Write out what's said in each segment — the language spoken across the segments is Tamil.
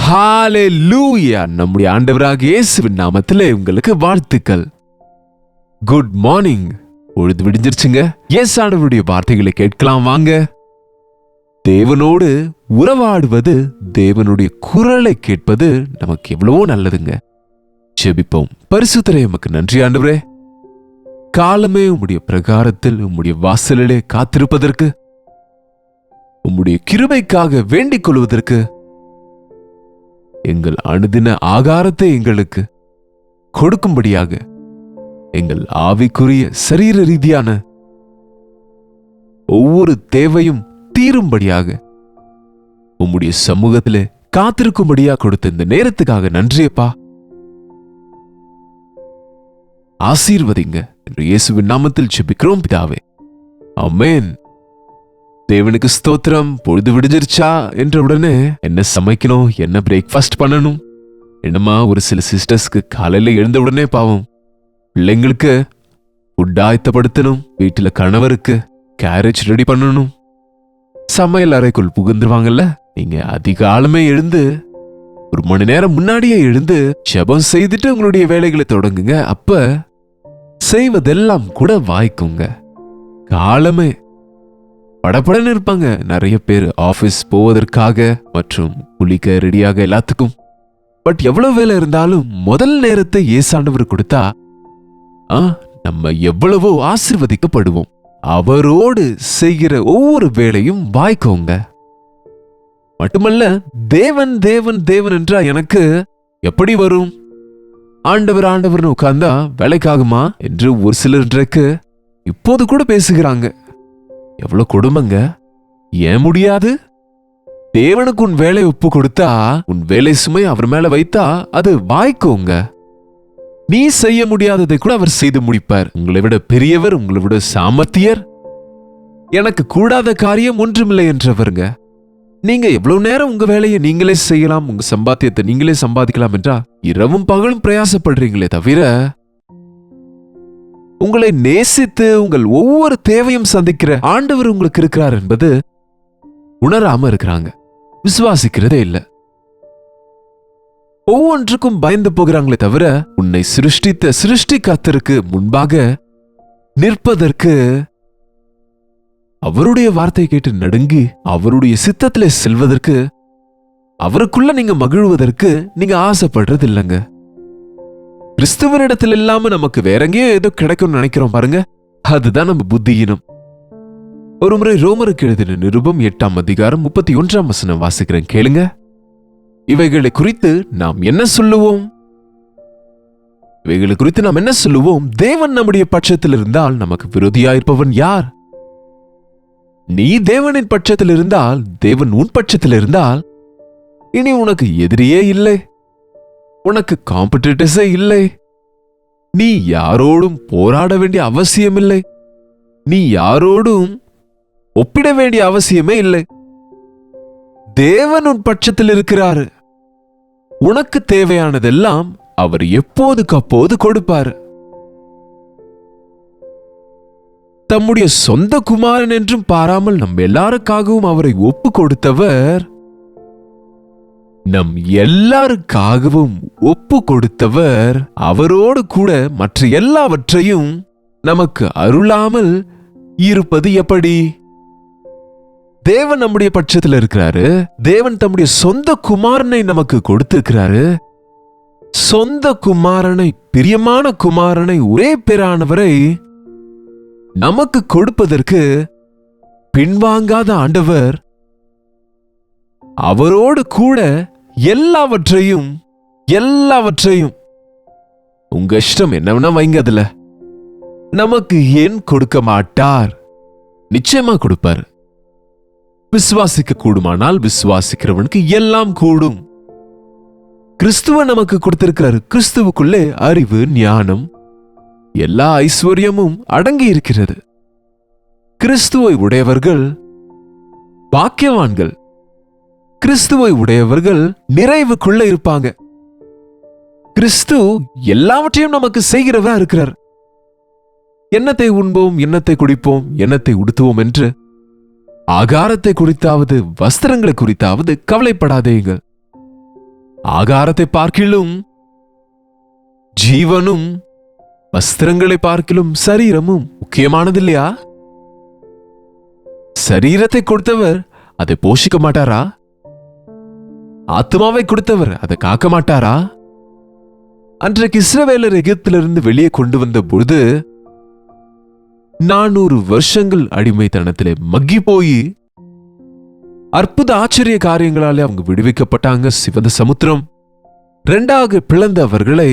ஹalleluya! நம்முடைய ஆண்டவராகிய இயேசுவின் நாமத்திலே உங்களுக்கு வாழ்த்துக்கள். Good morning. பொழுது விடிஞ்சிருச்சுங்க. ஆண்டவருடைய வார்த்தைகளை கேட்கலாம் வாங்க. தேவனோடு உறவாடுவது, தேவனுடைய குரலை கேட்பது நமக்கு எவ்வளவோ நல்லதுங்க. ஜெபிப்போம். பரிசுத்தரே, உமக்கு நன்றி ஆண்டவரே. காலமே உம்முடைய பிரகாரத்தில் உம்முடைய வாசலிலே காத்திருப்பதற்கு, உம்முடைய கிருபைக்காக வேண்டிக் கொள்வதற்கு, எங்கள் அனுதின ஆகாரத்தை எங்களுக்கு கொடுக்கும்படியாக, எங்கள் ஆவிக்குரிய சரீர ரீதியான ஒவ்வொரு தேவையும் தீரும்படியாக உம்முடைய சமூகத்திலே காத்திருக்கும்படியாக கொடுத்த இந்த நேரத்துக்காக நன்றியப்பா. ஆசீர்வதிங்க என்று இயேசுவின் நாமத்தில் ஜெபிக்கிறோம் பிதாவே. ஆமென். தேவனுக்கு ஸ்தோத்திரம். பொழுது விடிஞ்சிருச்சா என்ற உடனே என்ன சமைக்கணும், என்ன பிரேக்ஃபாஸ்ட் பண்ணணும், என்னமா ஒரு சில சிஸ்டர்ஸ்க்கு காலையில எழுந்த உடனே பாவம் பிள்ளைங்களுக்கு ஃபுட் ஆயத்தப்படுத்தணும், வீட்டுல கணவருக்கு கேரேஜ் ரெடி பண்ணணும், சமையல் அறைக்குள் புகுந்துருவாங்கல்ல. நீங்க அதிகாலமே எழுந்து 1 மணி நேரம் முன்னாடியே எழுந்து ஜெபம் செய்துட்டு உங்களுடைய வேலைகளை தொடங்குங்க. அப்ப செய்வதெல்லாம் கூட வாய்க்குங்க. காலமே படப்படன்னு இருப்பாங்க நிறைய பேர் ஆபீஸ் போவதற்காக மற்றும் குளிக்க ரெடியாக எல்லாத்துக்கும். பட் எவ்வளவு வேலை இருந்தாலும் முதல் நேரத்தை ஏசாண்டவர் கொடுத்தா நம்ம எவ்வளவோ ஆசீர்வதிக்கப்படுவோம். அவரோடு செய்கிற ஒவ்வொரு வேலையும் வாய்க்கோங்க. மட்டுமல்ல, தேவன் தேவன் தேவன் என்றா எனக்கு எப்படி வரும்? ஆண்டவர் ஆண்டவர்னு உட்கார்ந்தா வேலைக்காகுமா என்று ஒரு சிலருக்கு இப்போது கூட பேசுகிறாங்க. எவ்வளவு கொடுமைங்க. ஏன் முடியாது? தேவனுக்கு உன் வேலை ஒப்பு கொடுத்தா, உன் வேலை சுமை அவர் மேல வைத்தா அது வாய்க்கோங்க. நீ செய்ய முடியாததை கூட அவர் செய்து முடிப்பார். உங்களை விட பெரியவர், உங்களை விட சாமர்த்தியர், எனக்கு கூடாத காரியம் ஒன்றுமில்லை என்றவருங்க. நீங்க எவ்வளவு நேரம் உங்க வேலையை நீங்களே செய்யலாம், உங்க சம்பாத்தியத்தை நீங்களே சம்பாதிக்கலாம் என்றா இரவும் பகலும் பிரயாசப்படுறீங்களே தவிர, உங்களை நேசித்து உங்கள் ஒவ்வொரு தேவையும் சந்திக்கிற ஆண்டவர் உங்களுக்கு இருக்கிறார் என்பது உணராம இருக்கிறாங்க, விசுவாசிக்கிறதே இல்லை. ஒவ்வொன்றுக்கும் பயந்து போகிறாங்களே தவிர, உன்னை சிருஷ்டித்த சிருஷ்டிகர்த்தருக்கு முன்பாக நிற்பதற்கு, அவருடைய வார்த்தை கேட்டு நடுங்கி அவருடைய சித்தத்திலே செல்வதற்கு, அவருக்குள்ள நீங்க மகிழ்வதற்கு நீங்க ஆசைப்படுறது இல்லைங்க. கிறிஸ்துவனிடத்தில் இல்லாம நமக்கு வேற எங்கேயோ ஏதோ கிடைக்கும்னு நினைக்கிறோம் பாருங்க, அதுதான் நம்ம புத்தியினம். ஒரு முறை ரோமருக்கு எழுதின நிருபம் 8ஆம் அதிகாரம் 31ஆம் வசனம் வாசிக்கிறேன், கேளுங்க. இவைகளை குறித்து நாம் என்ன சொல்லுவோம்? இவைகளை குறித்து நாம் என்ன சொல்லுவோம்? தேவன் நம்முடைய பட்சத்தில் இருந்தால் நமக்கு விரோதியாயிருப்பவன் யார்? நீ தேவனின் பட்சத்தில் இருந்தால், தேவன் உன் பட்சத்தில் இருந்தால், இனி உனக்கு எதிரியே இல்லை, உனக்கு காம்படிட்டர்ஸே இல்லை, நீ யாரோடும் போராட வேண்டிய அவசியமில்லை, நீ யாரோடும் ஒப்பிட வேண்டிய அவசியமே இல்லை. தேவன் உன் பட்சத்தில் இருக்கிறாரு. உனக்கு தேவையானதெல்லாம் அவர் எப்போதுக்கு அப்போது கொடுப்பார். தம்முடைய சொந்த குமாரன் என்றும் பாராமல் நம் எல்லாருக்காகவும் அவரை ஒப்பு கொடுத்தவர், நம் எல்லாருக்காகவும் ஒப்பு கொடுத்தவர் அவரோடு கூட மற்ற எல்லாவற்றையும் நமக்கு அருளாமல் இருப்பது எப்படி? தேவன் நம்முடைய பட்சத்தில் இருக்கிறாரு. தேவன் தம்முடைய சொந்த குமாரனை நமக்கு கொடுத்திருக்கிறாரு. சொந்த குமாரனை, பிரியமான குமாரனை, ஒரே பேரானவரை நமக்கு கொடுப்பதற்கு பின்வாங்காத ஆண்டவர் அவரோடு கூட எல்லாவற்றையும் உங்க இஷ்டம் என்னவென்னா வைங்க, அதுல நமக்கு ஏன் கொடுக்க மாட்டார்? நிச்சயமா கொடுப்பார். விசுவாசிக்க கூடுமானால் விசுவாசிக்கிறவனுக்கு எல்லாம் கூடும். கிறிஸ்துவ நமக்கு கொடுத்திருக்கிறார். கிறிஸ்துவுக்குள்ளே அறிவு, ஞானம், எல்லா ஐஸ்வர்யமும் அடங்கி இருக்கிறது. கிறிஸ்துவை உடையவர்கள் பாக்கியவான்கள். கிறிஸ்துவை உடையவர்கள் நிறைவுக்குள்ள இருப்பாங்க. கிறிஸ்து எல்லாவற்றையும் நமக்கு செய்கிறவரா இருக்கிறார். என்னத்தை உண்போம், என்னத்தை குடிப்போம், என்னத்தை உடுத்துவோம் என்று ஆகாரத்தை குறித்தாவது வஸ்திரங்களை குறித்தாவது கவலைப்படாதீர்கள். ஆகாரத்தை பார்க்கிலும் ஜீவனும் வஸ்திரங்களை பார்க்கிலும் சரீரமும் முக்கியமானது இல்லையா? சரீரத்தை கொடுத்தவர் அதை போஷிக்க மாட்டாரா? ஆத்மாவை கொடுத்தவர் அதை காக்க மாட்டாரா? அன்றைக்கு இஸ்ரவேலர் எகிப்திலிருந்து வெளியே கொண்டு வந்த பொழுது 400 வருஷங்கள் அடிமைத்தனத்திலே மக்கி போய் அற்புத ஆச்சரிய காரியங்களாலே அவங்க விடுவிக்கப்பட்டாங்க. சிவந்த சமுத்திரம் இரண்டாக பிளந்த அவர்களை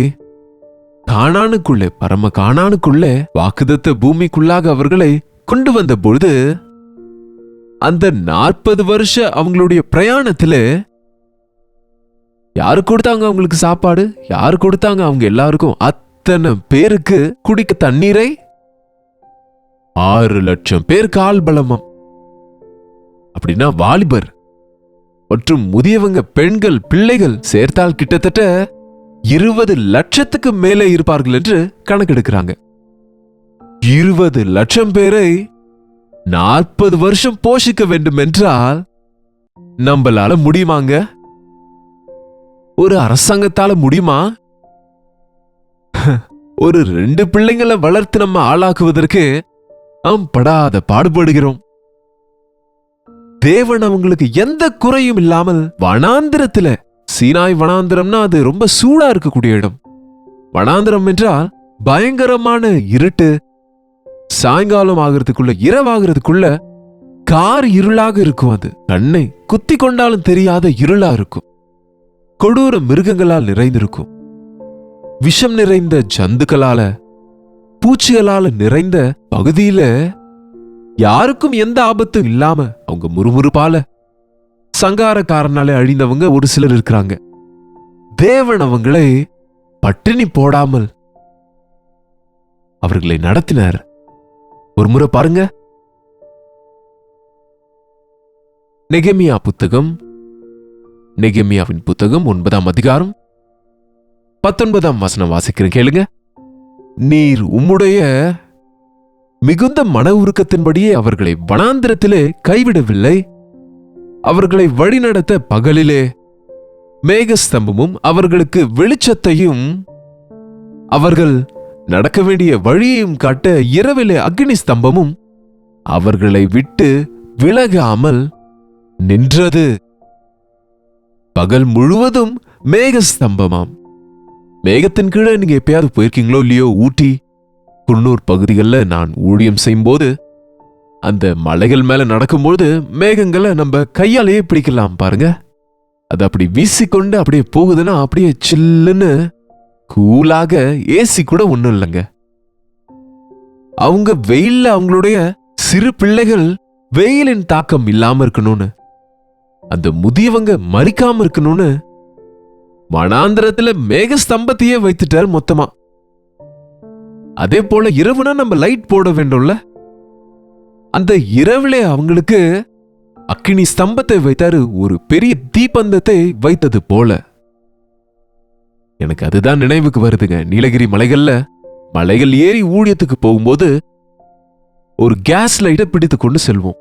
கானானுக்குள்ளே, பரம கானானுக்குள்ளே, வாக்குதத்த பூமிக்குள்ளாக அவர்களை கொண்டு வந்த பொழுது அந்த 40 வருஷ அவங்களுடைய பிரயாணத்திலே யாரு கொடுத்தாங்க அவங்களுக்கு சாப்பாடு? யாரு கொடுத்தாங்க அவங்க எல்லாருக்கும்? அத்தனை பேருக்கு குடிக்க தண்ணீரை 6 லட்சம் பேர் கால் பலமம். அப்படின்னா வாலிபர் மற்றும் முதியவங்க, பெண்கள், பிள்ளைகள் சேர்த்தால் கிட்டத்தட்ட 20 லட்சத்துக்கு மேலே இருப்பார்கள் என்று கணக்கெடுக்கிறாங்க. 20 லட்சம் பேரை 40 வருஷம் போஷிக்க வேண்டும் என்றால் நம்மளால முடியுமாங்க? ஒரு அரசாங்கத்தால முடியுமா? ஒரு 2 பிள்ளைங்களை வளர்த்து நம்ம ஆளாக்குவதற்கு நாம் படாத பாடுபடுகிறோம். தேவன் அவங்களுக்கு எந்த குறையும் இல்லாமல் வனாந்திரத்துல, சீனாய் வனாந்திரம்னா அது ரொம்ப சூடா இருக்கக்கூடிய இடம். வனாந்திரம் என்றால் பயங்கரமான இருட்டு. சாயங்காலம் ஆகிறதுக்குள்ள, இரவாகிறதுக்குள்ள கார் இருளாக இருக்கும். அது கண்ணை குத்தி கொண்டாலும் தெரியாத இருளா இருக்கும். கொடூர மிருகங்களால் நிறைந்திருக்கும். விஷம் நிறைந்த ஜந்துக்களால, பூச்சிகளால நிறைந்த பகுதியில யாருக்கும் எந்த ஆபத்தும் இல்லாம அவங்க முறுமுறுப்பால சங்காரக்காரனாலே அழிந்தவங்க ஒரு சிலர் இருக்கிறாங்க. தேவன் அவங்களை பட்டினி போடாமல் அவர்களை நடத்தினார். ஒரு முறை பாருங்க, நெகேமியா புத்தகம், நெகேமியாவின் புத்தகம் 9ஆம் அதிகாரம் 19ஆம் வசனம் வாசிக்கிறேன், கேளுங்க. நீர் உம்முடைய மிகுந்த மன உருக்கத்தின்படியே அவர்களை வனாந்திரத்திலே கைவிடவில்லை. அவர்களை வழிநடத்த பகலிலே மேகஸ்தம்பமும் அவர்களுக்கு வெளிச்சத்தையும் அவர்கள் நடக்க வேண்டிய வழியையும் காட்ட இரவிலே அக்னி ஸ்தம்பமும் அவர்களை விட்டு விலகாமல் நின்றது. பகல் முழுவதும் மேகஸ்தம்பமாம். மேகத்தின் கீழே நீங்க எப்பயாவது போயிருக்கீங்களோ இல்லையோ? ஊட்டி, குன்னூர் பகுதிகளில் நான் ஊழியம் செய்யும் போது அந்த மலைகள் மேல நடக்கும்போது மேகங்களை நம்ம கையாலேயே பிடிக்கலாம் பாருங்க. அது அப்படி வீசிக்கொண்டு அப்படியே போகுதுன்னா அப்படியே சில்லுன்னு கூலாக, ஏசி கூட ஒண்ணும் இல்லைங்க. அவங்க வெயில்ல அவங்களுடைய சிறு பிள்ளைகள் வெயிலின் தாக்கம் இல்லாம இருக்கணும்னு, அந்த முதியவங்க மறிக்காம இருக்கணும்னு வனாந்திரத்துல மேக ஸ்தம்பத்தையே வைத்துட்டார் மொத்தமா. அதே போல இரவுனா நம்ம லைட் போட வேண்டும்ல, அந்த இரவிலே அவங்களுக்கு அக்கினி ஸ்தம்பத்தை வைத்தாரு, ஒரு பெரிய தீப்பந்தத்தை வைத்தது போல. எனக்கு அதுதான் நினைவுக்கு வருதுங்க. நீலகிரி மலைகள் ஏறி ஊழியத்துக்கு போகும்போது ஒரு கேஸ் லைட்டை பிடித்து கொண்டு செல்வோம்.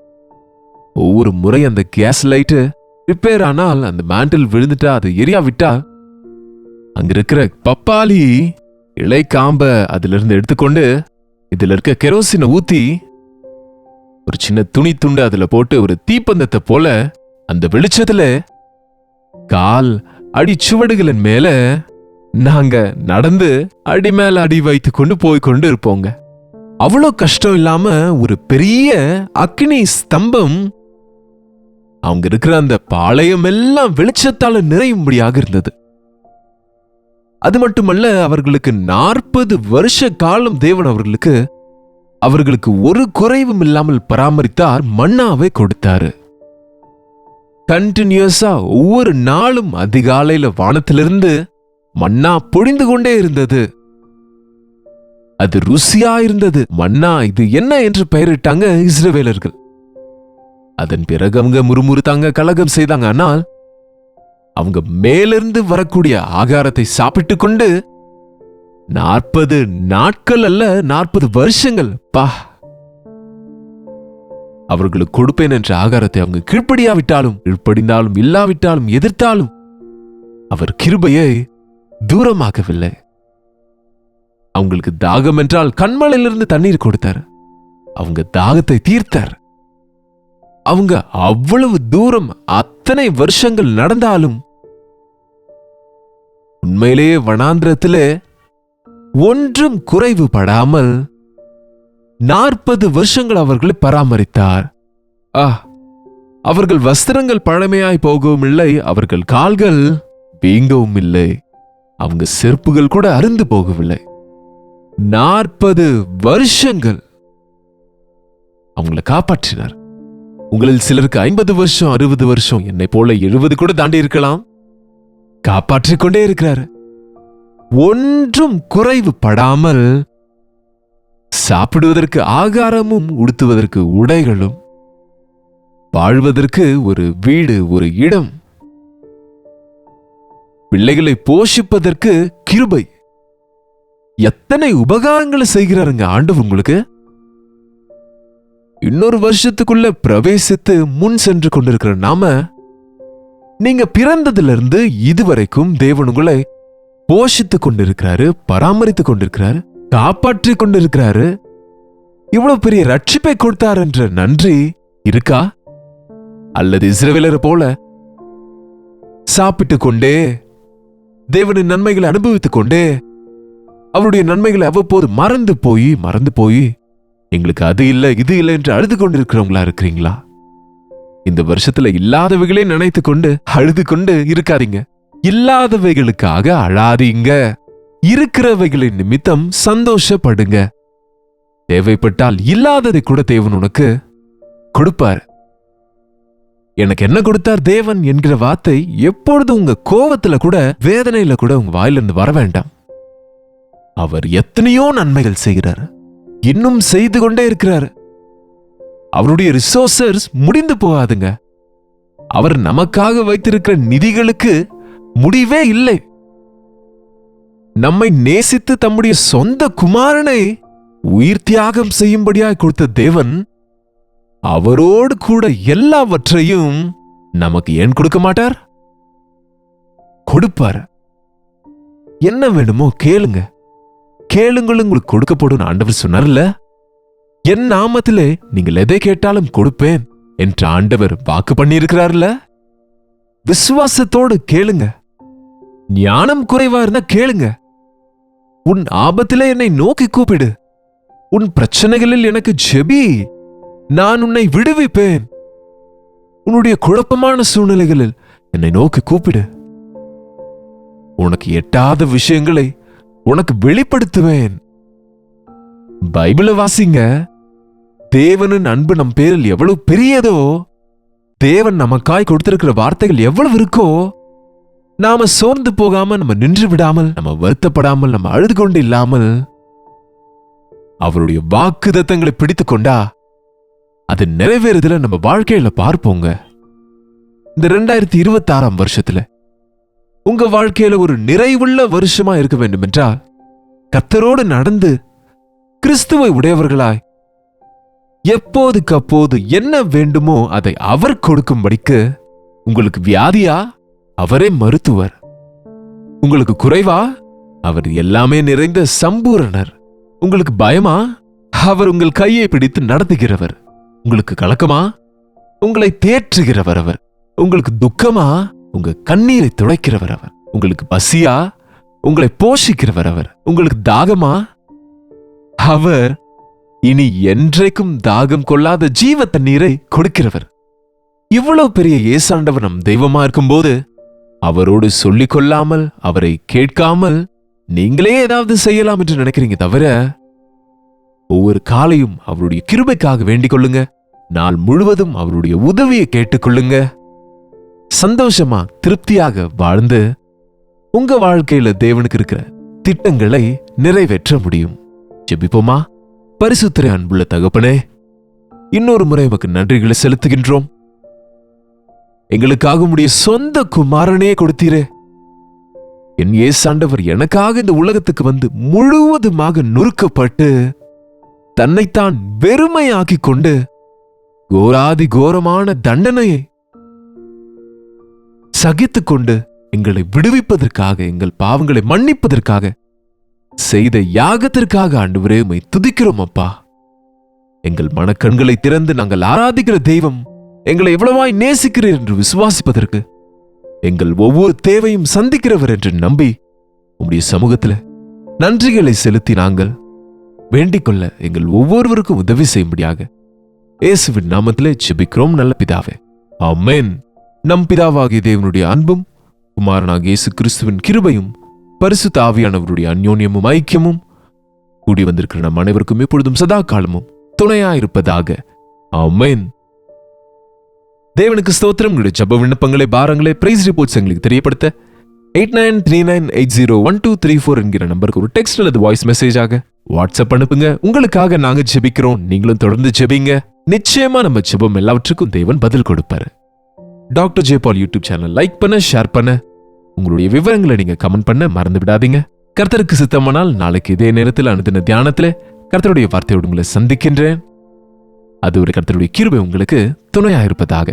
ஒவ்வொரு முறை அந்த கேஸ் லைட்டு ரிப்பேர் ஆனால், அந்த மேண்டில் விழுந்துட்டா, அது எரியாவிட்டா, அங்க இருக்கிற பப்பாளி இலை காம்ப அதிலிருந்து எடுத்துக்கொண்டு இதுல இருக்க கெரோசினை ஊத்தி ஒரு சின்ன துணி துண்டு அதுல போட்டு ஒரு தீப்பந்தத்தை போல அந்த வெளிச்சத்துல கால் அடி சுவடுகளின் மேல நாங்க நடந்து அடி மேல அடி வைத்து கொண்டு போய் கொண்டு இருப்போங்க. அவ்வளோ கஷ்டம் இல்லாம ஒரு பெரிய அக்னி ஸ்தம்பம் அவங்க இருக்கிற அந்த பாளையம் எல்லாம் வெளிச்சத்தால நிறையும்படியாக இருந்தது. அது மட்டுமல்ல, அவர்களுக்கு 40 வருஷ காலம் தேவன் அவர்களுக்கு ஒரு குறைவும் இல்லாமல் பராமரித்தார். மன்னாவை கொடுத்தாரு. கண்டினியூஸா ஒவ்வொரு நாளும் அதிகாலையில வானத்திலிருந்து மன்னா பொழிந்து கொண்டே இருந்தது. அது ருசியா இருந்தது. மன்னா இது என்ன என்று பெயரிட்டாங்க இஸ்ரவேலர்கள். அதன் பிறகு அவங்க முறுமுறுத்தாங்க, கலகம் செய்தாங்க. ஆனால் அவங்க மேலிருந்து வரக்கூடிய ஆகாரத்தை சாப்பிட்டு கொண்டு 40 நாட்கள் அல்ல, 40 வருஷங்கள் அவர்களுக்கு கொடுப்பேன் என்ற ஆகாரத்தை அவங்க கீழ்ப்படியாவிட்டாலும், கீழ்ப்படிந்தாலும், இல்லாவிட்டாலும், எதிர்த்தாலும் அவர் கிருபையை தூரமாக்கவில்லை. அவங்களுக்கு தாகம் என்றால் கண்மலையிலிருந்து தண்ணீர் கொடுத்தார். அவங்க தாகத்தை தீர்த்தார். அவங்க அவ்வளவு தூரம் அத்தனை வருஷங்கள் நடந்தாலும் உண்மையிலேயே வனாந்திரத்திலே ஒன்றும் குறைவுபடாமல் 40 வருஷங்கள் அவர்களை பராமரித்தார். அவர்கள் வஸ்திரங்கள் பழமையாய் போகவும் இல்லை, அவர்கள் கால்கள் வீங்கவும் இல்லை, அவங்க செருப்புகள் கூட அருந்து போகவில்லை. 40 வருஷங்கள் அவங்களை காப்பாற்றினார். உங்களில் சிலருக்கு 50 வருஷம் 60 வருஷம், என்னை போல 70 கூட தாண்டி இருக்கலாம். காப்பாற்றிக் கொண்டே இருக்கிறார். ஒன்றும் குறைவுபடாமல் சாப்பிடுவதற்கு ஆகாரமும், உடுத்துவதற்கு உடைகளும், வாழ்வதற்கு ஒரு வீடு, ஒரு இடம், பிள்ளைகளை போஷிப்பதற்கு கிருபை, எத்தனை உபகாரங்களை செய்கிறாருங்க ஆண்டவர் உங்களுக்கு. இன்னொரு வருஷத்துக்குள்ள பிரவேசித்து முன் சென்று கொண்டிருக்கிற நாம, நீங்க பிறந்ததிலிருந்து இதுவரைக்கும் தேவன் உங்களை போஷித்துக் கொண்டிருக்கிறாரு, பராமரித்துக் கொண்டிருக்கிறாரு, காப்பாற்றிக் கொண்டிருக்கிறாரு. இவ்வளவு பெரிய ரட்சிப்பை கொடுத்தார் என்ற நன்றி இருக்கா? அல்லது இஸ்ரவேலரை போல சாப்பிட்டு கொண்டே தேவனின் நன்மைகளை அனுபவித்துக் கொண்டே அவருடைய நன்மைகளை அவ்வப்போது மறந்து போய் எங்களுக்கு அது இல்லை இது இல்லை என்று அழுது கொண்டிருக்கிறவங்களா இருக்கிறீங்களா? இந்த வருஷத்துல இல்லாதவைகளே நினைத்து கொண்டு அழுது கொண்டு இருக்காதீங்க. இல்லாதவைகளுக்காக அழாதீங்க. இருக்கிறவைகளின் நிமித்தம் சந்தோஷப்படுங்க. தேவைப்பட்டால் இல்லாததை கூட தேவன் உனக்கு கொடுப்பார். எனக்கு என்ன கொடுத்தார் தேவன் என்கிற வார்த்தை எப்பொழுது உங்க கோபத்துல கூட, வேதனையில கூட உங்க வாயிலிருந்து வர வேண்டாம். அவர் எத்தனையோ நன்மைகள் செய்கிறார், இன்னும் செய்து கொண்டே இருக்கிறார். அவருடைய ரிசோர்சஸ் முடிந்து போகாதுங்க. அவர் நமக்காக வைத்திருக்கிற நிதிகளுக்கு முடிவே இல்லை. நம்மை நேசித்து தம்முடைய சொந்த குமாரனை உயிர் தியாகம் செய்யும்படியாய் கொடுத்த தேவன் அவரோடு கூட எல்லாவற்றையும் நமக்கு ஏன் கொடுக்க மாட்டார்? கொடுப்பார். என்ன வேணுமோ கேளுங்க, கேளுங்கள் உங்களுக்கு கொடுக்கப்படும் ஆண்டவர் சொன்னார்ல. என் நாமத்திலே நீங்கள் எதை கேட்டாலும் கொடுப்பேன் என்று ஆண்டவர் வாக்கு பண்ணியிருக்கிறார்ல. விசுவாசத்தோடு கேளுங்க. ஞானம் குறைவா இருந்தா கேளுங்க. உன் ஆபத்திலே என்னை நோக்கி கூப்பிடு. உன் பிரச்சனைகளில் எனக்கு ஜெபி, நான் உன்னை விடுவிப்பேன். உன்னுடைய குழப்பமான சூழ்நிலைகளில் என்னை நோக்கி கூப்பிடு. உனக்கு எட்டாத விஷயங்களை உனக்கு வெளிப்படுத்துவேன். பைபிளை வாசிங்க. தேவனின் அன்பு நம் பேரில் எவ்வளவு பெரியதோ, தேவன் நமக்காய் கொடுத்திருக்கிற வார்த்தைகள் எவ்வளவு இருக்கோ, நாம சோர்ந்து போகாம, நம்ம நின்று விடாமல், நம்ம வருத்தப்படாமல், நம்ம அழுது கொண்டு இல்லாமல் அவருடைய வாக்குத்தத்தங்களை பிடித்துக் கொண்டா அது நிறைவேறுதல நம்ம வாழ்க்கையில பார்ப்போங்க. இந்த 2026 வருஷத்துல உங்க வாழ்க்கையில ஒரு நிறைவுள்ள வருஷமா இருக்க வேண்டும் என்றால், கர்த்தரோடு நடந்து கிறிஸ்துவை உடையவர்களாய் எப்போதுக்கு அப்போது என்ன வேண்டுமோ அதை அவர் கொடுக்கும்படிக்கு. உங்களுக்கு வியாதியா? அவரே மருத்துவர். உங்களுக்கு குறைவா? அவர் எல்லாமே நிறைந்த சம்பூரணர். உங்களுக்கு பயமா? அவர் உங்கள் கையை பிடித்து நடத்துகிறவர். உங்களுக்கு கலக்கமா? உங்களை தேற்றுகிறவர் அவர். உங்களுக்கு துக்கமா? உங்க கண்ணீரை துடைக்கிறவர் அவர். உங்களுக்கு பசியா? உங்களை போஷிக்கிறவர் அவர். உங்களுக்கு தாகமா? அவர் இனி என்றைக்கும் தாகம் கொள்ளாத ஜீவ தண்ணீரை கொடுக்கிறவர். இவ்வளவு பெரிய இயேசாண்டவர் நம் தெய்வமா இருக்கும்போது, அவரோடு சொல்லிக் கொள்ளாமல், அவரை கேட்காமல் நீங்களே ஏதாவது செய்யலாம் என்று நினைக்கிறீங்க தவிர, ஒவ்வொரு காலையும் அவருடைய கிருபைக்காக வேண்டிக் கொள்ளுங்க. நாள் முழுவதும் அவருடைய உதவியை கேட்டுக்கொள்ளுங்க. சந்தோஷமா திருப்தியாக வாழ்ந்து உங்க வாழ்க்கையில தேவனுக்கு இருக்கிற திட்டங்களை நிறைவேற்ற முடியும். ஜெபிப்போமா? பரிசுத்தரே, அன்புள்ள தகப்பனே, இன்னொரு முறை உமக்கு நன்றிகளை செலுத்துகின்றோம். எங்களுக்காக உம்முடைய சொந்த குமாரனே கொடுத்தீரே. என் இயேசாண்டவர் எனக்காக இந்த உலகத்துக்கு வந்து முழுவதுமாக நொறுக்கப்பட்டு தன்னைத்தான் வெறுமையாக்கிக் கொண்டு கோராதி கோரமான தண்டனையை சகித்துக் கொண்டு எங்களை விடுவிப்பதற்காக, எங்கள் பாவங்களை மன்னிப்பதற்காக செய்த யாகத்திற்காக ஆண்டவரே உம்மை துதிக்கிறோம் அப்பா. எங்கள் மனக்கண்களை திறந்து நாங்கள் ஆராதிக்கிற தெய்வம் எங்களை எவ்வளவாய் நேசிக்கிறீர் என்று விசுவாசிப்பதற்கு, எங்கள் ஒவ்வொரு தேவையும் சந்திக்கிறவர் என்று நம்பி உம்முடைய சமூகத்தில் நன்றிகளை செலுத்தி நாங்கள் வேண்டிக் கொள்ள எங்கள் ஒவ்வொருவருக்கும் உதவி செய்யும்படியாக இயேசுவின் நாமத்திலே ஜெபிக்கிறோம் நல்ல பிதாவே, ஆமென். நம் பிதாவாகிய தேவனுடைய அன்பும் குமாரனாகிய இயேசு கிறிஸ்துவின் கிருபையும் பரிசுத்த ஆவியானவருடைய அந்யோன்யமும் ஐக்கியமும் கூடி வந்திருக்கிற நம் அனைவருக்கும் எப்பொழுதும் சதா காலமும் துணையாயிருப்பதாக, ஆமென். தேவனுக்கு ஸ்தோத்திரம். உங்களுடைய ஜெப விண்ணப்பங்களை, பாரங்களை, பிரைஸ் ரிப்போர்ட்ஸ் எங்களுக்கு தெரியப்படுத்த 8939801234 என்கிற நம்பருக்கு ஒரு டெக்ஸ்ட் அல்லது வாய்ஸ் மெசேஜாக வாட்ஸ்அப் அனுப்புங்க. உங்களுக்காக நாங்க ஜெபிக்கிறோம், நீங்களும் தொடர்ந்து ஜெபிங்க. நிச்சயமா நம்ம ஜெபம் எல்லாவற்றுக்கும் தேவன் பதில் கொடுப்பாரு. டாக்டர் ஜே பால் யூடியூப் சேனல் லைக் பண்ண, ஷேர் பண்ண, உங்களுடைய விவரங்களை நீங்க கமெண்ட் பண்ண மறந்து விடாதீங்க. கர்த்தருக்கு சித்தமானால் நாளைக்கு இதே நேரத்தில் அனுதின தியானத்துல கர்த்தருடைய வார்த்தையோடு உங்களை சந்திக்கின்றேன். அது ஒரு கர்த்தருடைய கிருபை உங்களுக்கு துணையாயிருப்பதாக.